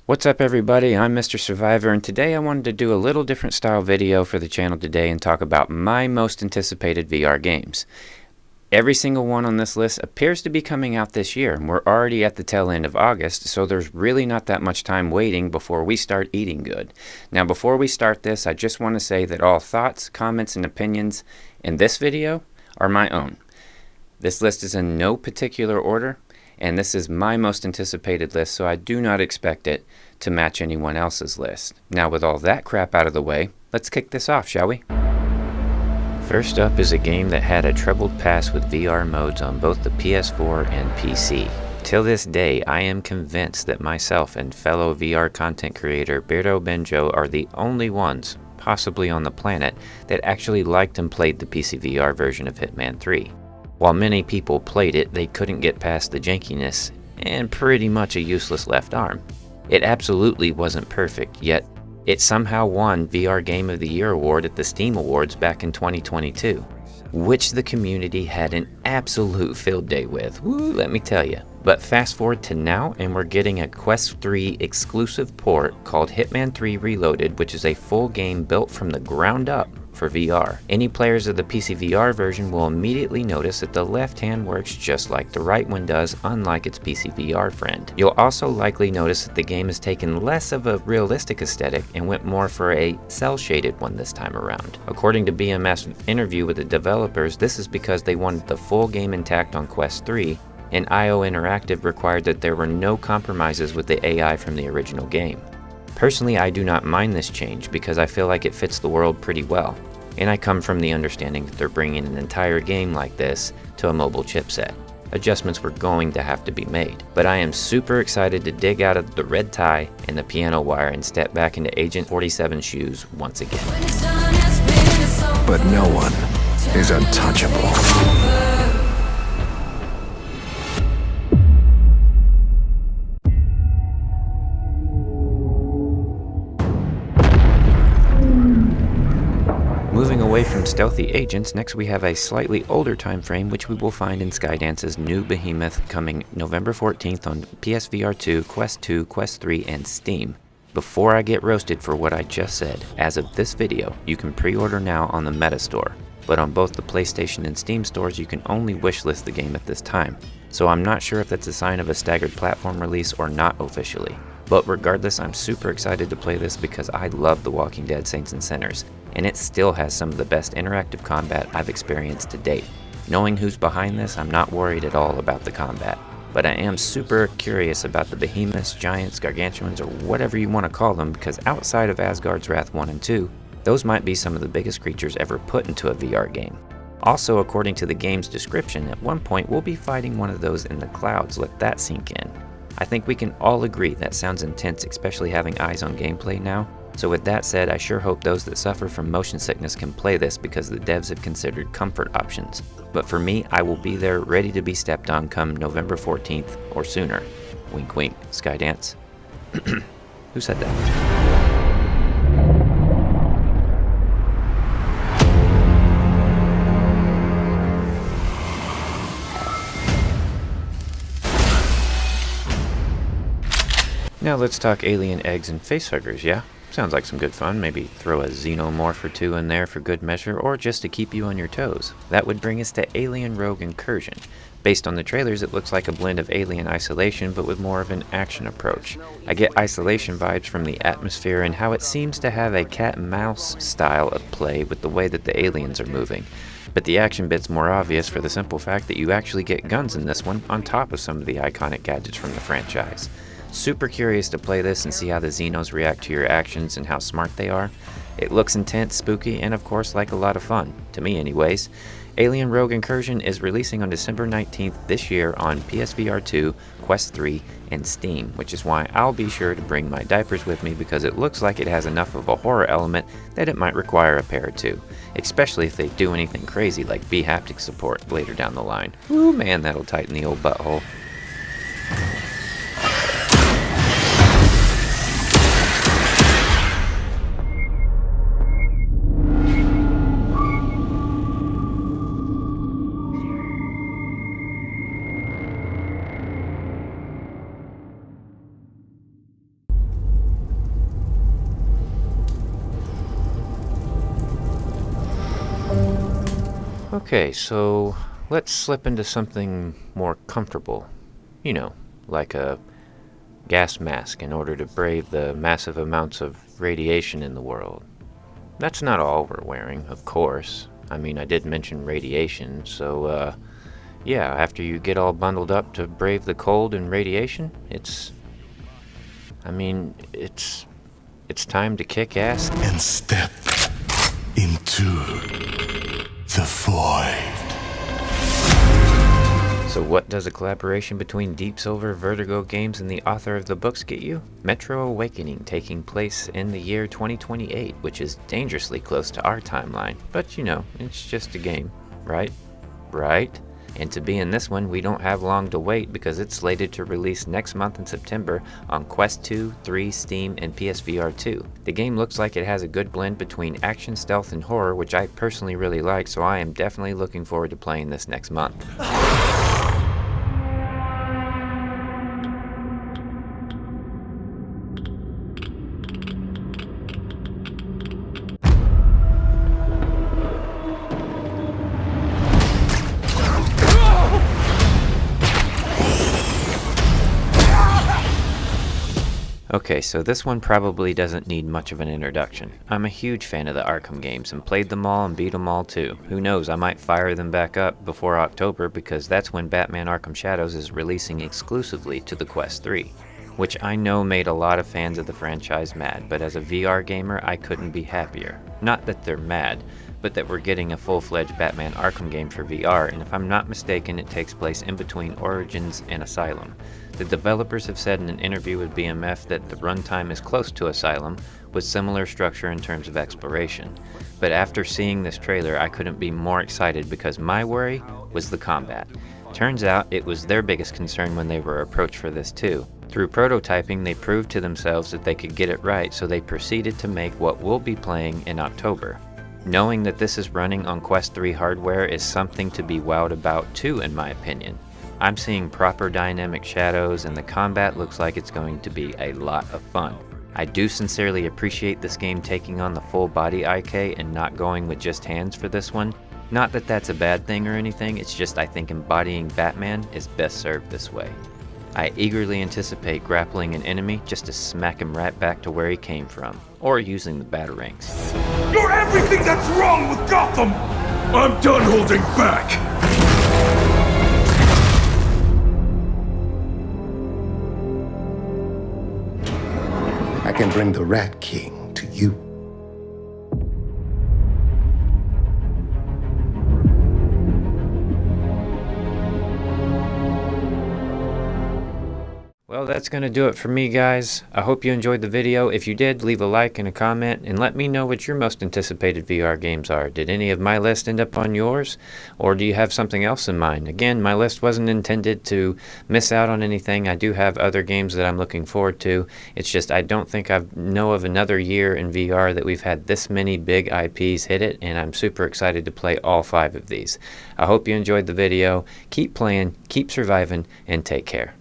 What's up everybody, I'm Mr. Survivor, and today I wanted to do a little different style video for the channel today and talk about my most anticipated VR games. Every single one on this list appears to be coming out this year, and we're already at the tail end of August, so there's really not that much time waiting before we start eating good. Now before we start this, I just want to say that all thoughts, comments, and opinions in this video are my own. This list is in no particular order, and this is my most anticipated list, so I do not expect it to match anyone else's list. Now with all that crap out of the way, let's kick this off, shall we? First up is a game that had a troubled past with VR modes on both the PS4 and PC. Till this day, I am convinced that myself and fellow VR content creator Berto Benjo are the only ones, possibly on the planet, that actually liked and played the PC VR version of Hitman 3. While many people played it, they couldn't get past the jankiness and pretty much a useless left arm. It absolutely wasn't perfect, yet it somehow won VR Game of the Year award at the Steam Awards back in 2022, which the community had an absolute field day with, woo, let me tell you. But fast forward to now, and we're getting a Quest 3 exclusive port called Hitman 3 Reloaded, which is a full game built from the ground up for VR. Any players of the PC VR version will immediately notice that the left hand works just like the right one does, unlike its PC VR friend. You'll also likely notice that the game has taken less of a realistic aesthetic and went more for a cel-shaded one this time around. According to BMF's interview with the developers, this is because they wanted the full game intact on Quest 3, and IO Interactive required that there were no compromises with the AI from the original game. Personally, I do not mind this change because I feel like it fits the world pretty well, and I come from the understanding that they're bringing an entire game like this to a mobile chipset. Adjustments were going to have to be made, but I am super excited to dig out of the red tie and the piano wire and step back into Agent 47's shoes once again. But no one is untouchable. Moving away from stealthy agents, next we have a slightly older time frame which we will find in Skydance's new behemoth coming November 14th on PSVR 2, Quest 2, Quest 3, and Steam. Before I get roasted for what I just said, as of this video, you can pre-order now on the Meta Store, but on both the PlayStation and Steam stores you can only wishlist the game at this time, so I'm not sure if that's a sign of a staggered platform release or not officially. But regardless, I'm super excited to play this because I love The Walking Dead Saints and Sinners, and it still has some of the best interactive combat I've experienced to date. Knowing who's behind this, I'm not worried at all about the combat, but I am super curious about the behemoths, giants, gargantuans, or whatever you want to call them, because outside of Asgard's Wrath 1 and 2, those might be some of the biggest creatures ever put into a VR game. Also, according to the game's description, at one point we'll be fighting one of those in the clouds. Let that sink in. I think we can all agree that sounds intense, especially having eyes on gameplay now. So with that said, I sure hope those that suffer from motion sickness can play this because the devs have considered comfort options. But for me, I will be there ready to be stepped on come November 14th or sooner. Wink wink, Skydance. Who said that? Now let's talk alien eggs and facehuggers, yeah? Sounds like some good fun. Maybe throw a xenomorph or two in there for good measure, or just to keep you on your toes. That would bring us to Alien Rogue Incursion. Based on the trailers, it looks like a blend of Alien Isolation, but with more of an action approach. I get Isolation vibes from the atmosphere and how it seems to have a cat-and-mouse style of play with the way that the aliens are moving. But the action bit's more obvious for the simple fact that you actually get guns in this one, on top of some of the iconic gadgets from the franchise. Super curious to play this and see how the Xenos react to your actions and how smart they are. It looks intense, spooky, and of course like a lot of fun, to me anyways. Alien Rogue Incursion is releasing on December 19th this year on PSVR 2, Quest 3, and Steam, which is why I'll be sure to bring my diapers with me because it looks like it has enough of a horror element that it might require a pair or two, especially if they do anything crazy like B-haptic support later down the line. Ooh man, that'll tighten the old butthole. Okay, so let's slip into something more comfortable. You know, like a gas mask in order to brave the massive amounts of radiation in the world. That's not all we're wearing, of course. I mean, I did mention radiation, so, yeah, after you get all bundled up to brave the cold and radiation, it's time to kick ass and step into the void. So what does a collaboration between Deep Silver, Vertigo Games, and the author of the books get you? Metro Awakening, taking place in the year 2028, which is dangerously close to our timeline. But you know, it's just a game, right? Right? And to be in this one, we don't have long to wait because it's slated to release next month in September on Quest 2, 3, Steam, and PSVR 2. The game looks like it has a good blend between action, stealth, and horror, which I personally really like, so I am definitely looking forward to playing this next month. Okay, so this one probably doesn't need much of an introduction. I'm a huge fan of the Arkham games and played them all and beat them all too. Who knows, I might fire them back up before October because that's when Batman Arkham Shadows is releasing exclusively to the Quest 3, which I know made a lot of fans of the franchise mad, but as a VR gamer, I couldn't be happier. Not that they're mad, but that we're getting a full-fledged Batman Arkham game for VR, and if I'm not mistaken, it takes place in between Origins and Asylum. The developers have said in an interview with BMF that the runtime is close to Asylum, with similar structure in terms of exploration. But after seeing this trailer, I couldn't be more excited because my worry was the combat. Turns out it was their biggest concern when they were approached for this too. Through prototyping, they proved to themselves that they could get it right, so they proceeded to make what we'll be playing in October. Knowing that this is running on Quest 3 hardware is something to be wowed about too, in my opinion. I'm seeing proper dynamic shadows and the combat looks like it's going to be a lot of fun. I do sincerely appreciate this game taking on the full body IK and not going with just hands for this one. Not that that's a bad thing or anything, it's just I think embodying Batman is best served this way. I eagerly anticipate grappling an enemy just to smack him right back to where he came from, or using the batarangs. You're everything that's wrong with Gotham! I'm done holding back! I can bring the Rat King to you. Well, that's going to do it for me, guys. I hope you enjoyed the video. If you did, leave a like and a comment, and let me know what your most anticipated VR games are. Did any of my list end up on yours, or do you have something else in mind? Again, my list wasn't intended to miss out on anything. I do have other games that I'm looking forward to. It's just I don't think I know of another year in VR that we've had this many big IPs hit it, and I'm super excited to play all 5 of these. I hope you enjoyed the video. Keep playing, keep surviving, and take care.